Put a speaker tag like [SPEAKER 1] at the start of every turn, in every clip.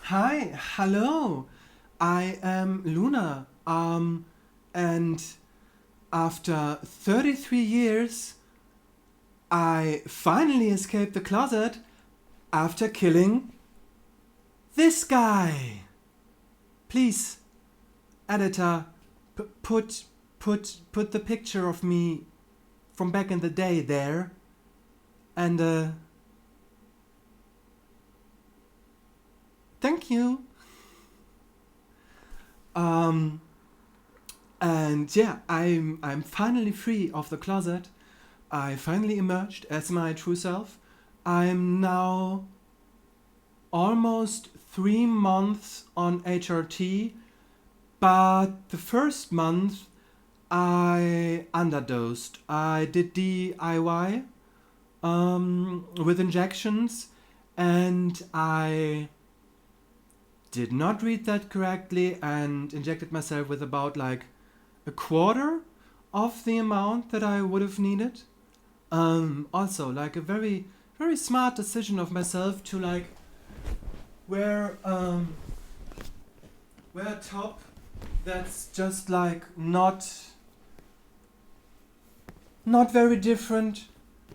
[SPEAKER 1] Hi, hello. I am Luna. And after 33 years, I finally escaped the closet after killing this guy. Please, editor, put the picture of me from back in the day there, and thank you. Um, and yeah, I'm finally free of the closet. I finally emerged as my true self. I'm now almost 3 months on HRT, but the first month I underdosed. I did DIY with injections, and I did not read that correctly and injected myself with about like a quarter of the amount that I would have needed. Also, like a very smart decision of myself to like wear wear a top that's just like not very different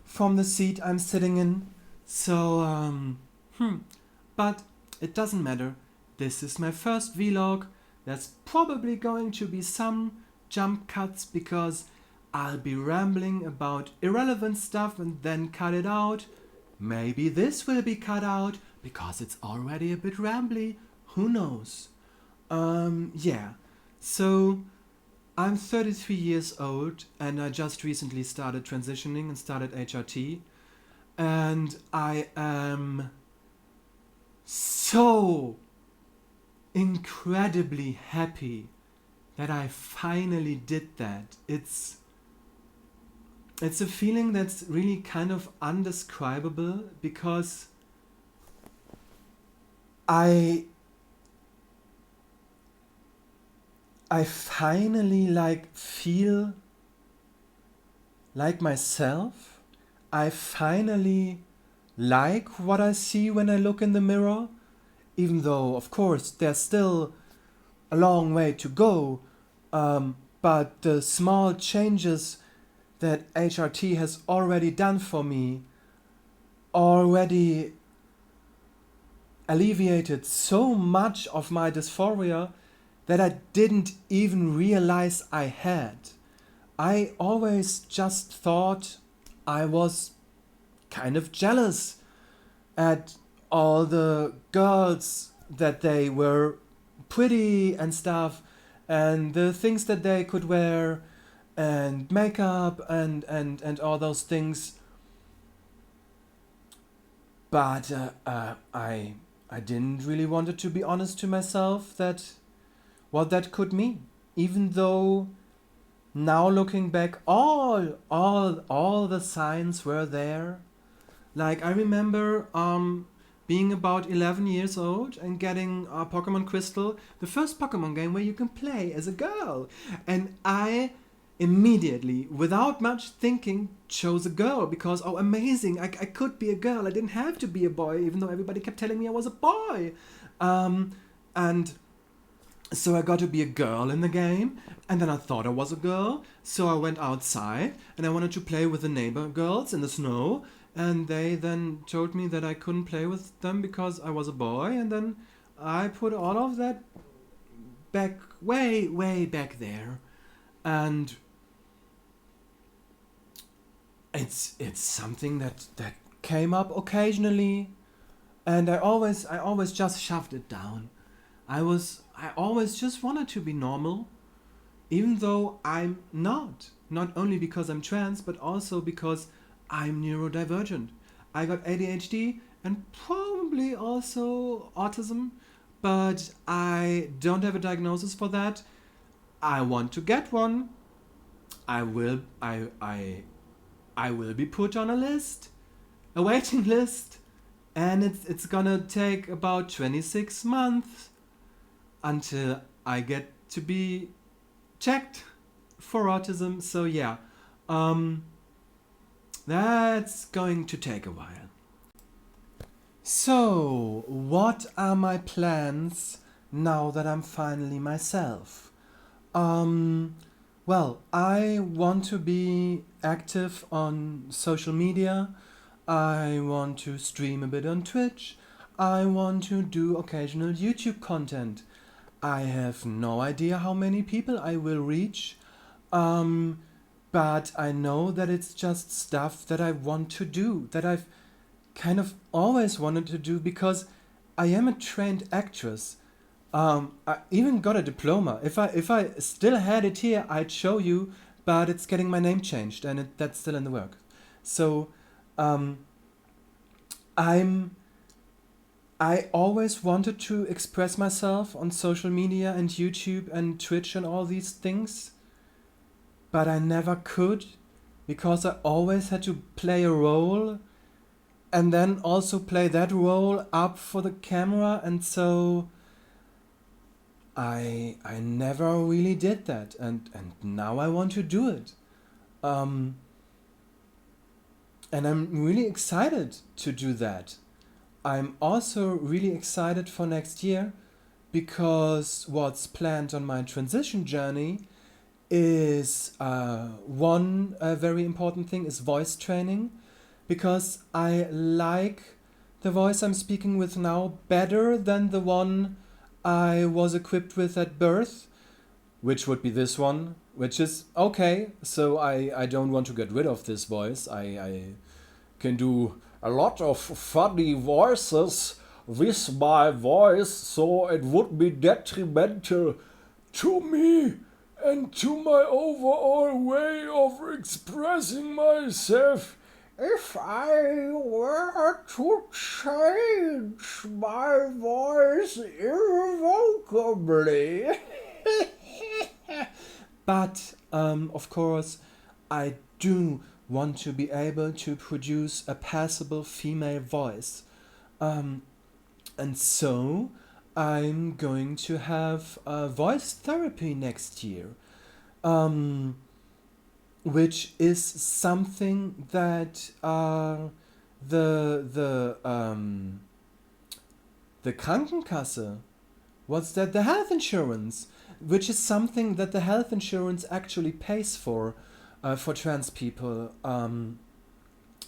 [SPEAKER 1] from the seat I'm sitting in. So but it doesn't matter. This is my first vlog. There's probably going to be some jump cuts because I'll be rambling about irrelevant stuff and then cut it out. Maybe this will be cut out because it's already a bit rambly. Who knows? Yeah. So I'm 33 years old and I just recently started transitioning and started HRT. And I am so incredibly happy that I finally did that. It's a feeling that's really kind of undescribable because I finally like feel like myself. I finally like what I see when I look in the mirror, even though of course there's still a long way to go. But the small changes that HRT has already done for me already alleviated so much of my dysphoria that I didn't even realize I had. I always just thought I was kind of jealous at all the girls that they were pretty and stuff, and the things that they could wear and makeup and all those things. But I didn't really want it to be honest to myself that what that could mean, even though now looking back all the signs were there. Like I remember being about 11 years old and getting Pokemon Crystal, the first Pokemon game where you can play as a girl. And I immediately, without much thinking, chose a girl because, oh, amazing, I could be a girl. I didn't have to be a boy, even though everybody kept telling me I was a boy. And so I got to be a girl in the game, and then I thought I was a girl, so I went outside and I wanted to play with the neighbor girls in the snow, and they then told me that I couldn't play with them because I was a boy, and then I put all of that back way back there, and it's something that came up occasionally, and I always just shoved it down. I always just wanted to be normal, even though I'm not. Not only because I'm trans, but also because I'm neurodivergent. I got ADHD and probably also autism, but I don't have a diagnosis for that. I want to get one. I will be put on a list, a waiting list, and it's gonna take about 26 months until I get to be checked for autism. So yeah, that's going to take a while. So, what are my plans now that I'm finally myself? Um, well, I want to be active on social media. I want to stream a bit on Twitch. I want to do occasional YouTube content. I have no idea how many people I will reach, um, but I know that it's just stuff that I want to do, that I've kind of always wanted to do because I am a trained actress. I even got a diploma. If I still had it here, I'd show you, but it's getting my name changed, and that's still in the work. So, um, I'm. I always wanted to express myself on social media and YouTube and Twitch and all these things, but I never could because I always had to play a role and then also play that role up for the camera, and so I never really did that, and now I want to do it. Um, and I'm really excited to do that. I'm also really excited for next year because what's planned on my transition journey is one very important thing is voice training, because I like the voice I'm speaking with now better than the one I was equipped with at birth, which would be this one, which is okay. So I don't want to get rid of this voice. I can do a lot of funny voices with my voice, so it would be detrimental to me and to my overall way of expressing myself if I were to change my voice irrevocably. But, of course, I do want to be able to produce a passable female voice. And so I'm going to have voice therapy next year, which is something that the Krankenkasse, what's that? The health insurance, which is something that the health insurance actually pays for trans people in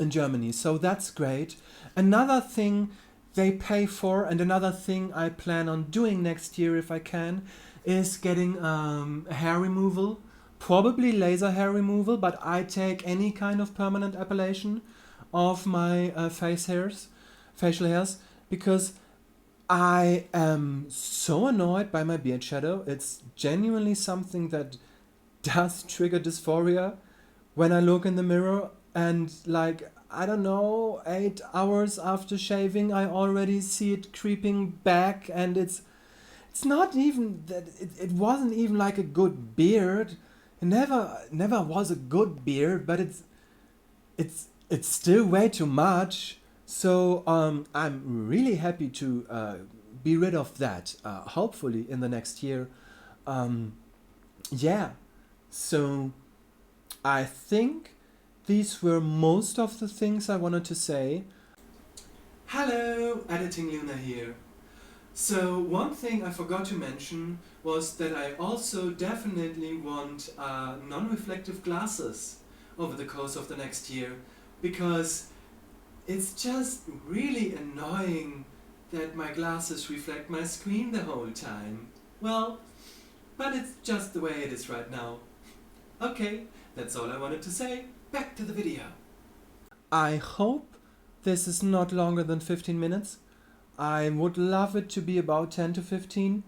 [SPEAKER 1] Germany. So that's great. Another thing they pay for, and another thing I plan on doing next year if I can, is getting hair removal, probably laser hair removal, but I take any kind of permanent appellation of my facial hairs, because I am so annoyed by my beard shadow. It's genuinely something that does trigger dysphoria when I look in the mirror, and like, I don't know, 8 hours after shaving I already see it creeping back, and it's not even that it wasn't even like a good beard. It never was a good beard, but it's still way too much. So I'm really happy to be rid of that, hopefully in the next year. Yeah, so I think these were most of the things I wanted to say. Hello, Editing Luna here. So one thing I forgot to mention was that I also definitely want non-reflective glasses over the course of the next year, because it's just really annoying that my glasses reflect my screen the whole time. Well, but it's just the way it is right now. Okay, that's all I wanted to say. Back to the video. I hope this is not longer than 15 minutes. I would love it to be about 10 to 15,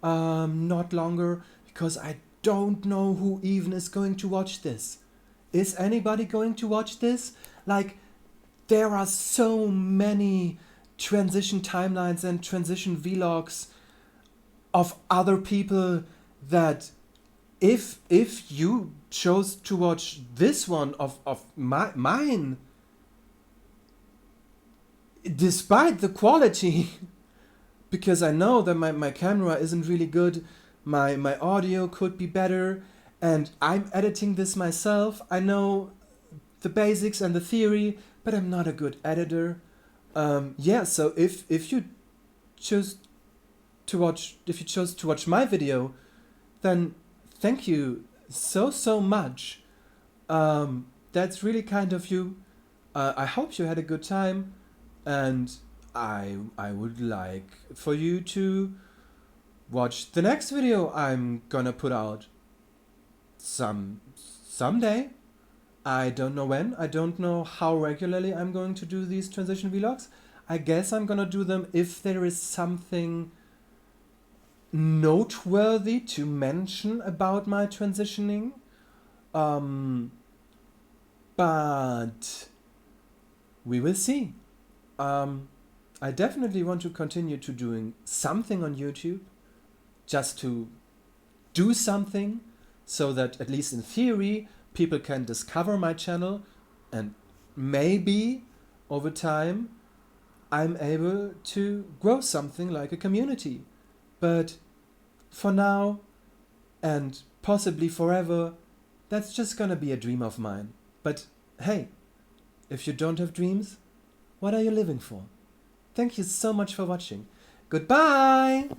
[SPEAKER 1] not longer, because I don't know who even is going to watch this. Is anybody going to watch this? Like, there are so many transition timelines and transition vlogs of other people that if you chose to watch this one of mine, despite the quality, because I know that my camera isn't really good, my audio could be better, and I'm editing this myself. I know the basics and the theory, but I'm not a good editor. Yeah, so if you chose if you chose to watch my video, then thank you so much. That's really kind of you. I hope you had a good time, and I would like for you to watch the next video I'm gonna put out someday. I don't know when. I don't know how regularly I'm going to do these transition vlogs. I guess I'm gonna do them if there is something noteworthy to mention about my transitioning. But we will see. I definitely want to continue to doing something on YouTube, just to do something, so that at least in theory people can discover my channel, and maybe over time I'm able to grow something like a community. But for now, and possibly forever, that's just gonna be a dream of mine. But hey, if you don't have dreams, what are you living for? Thank you so much for watching. Goodbye!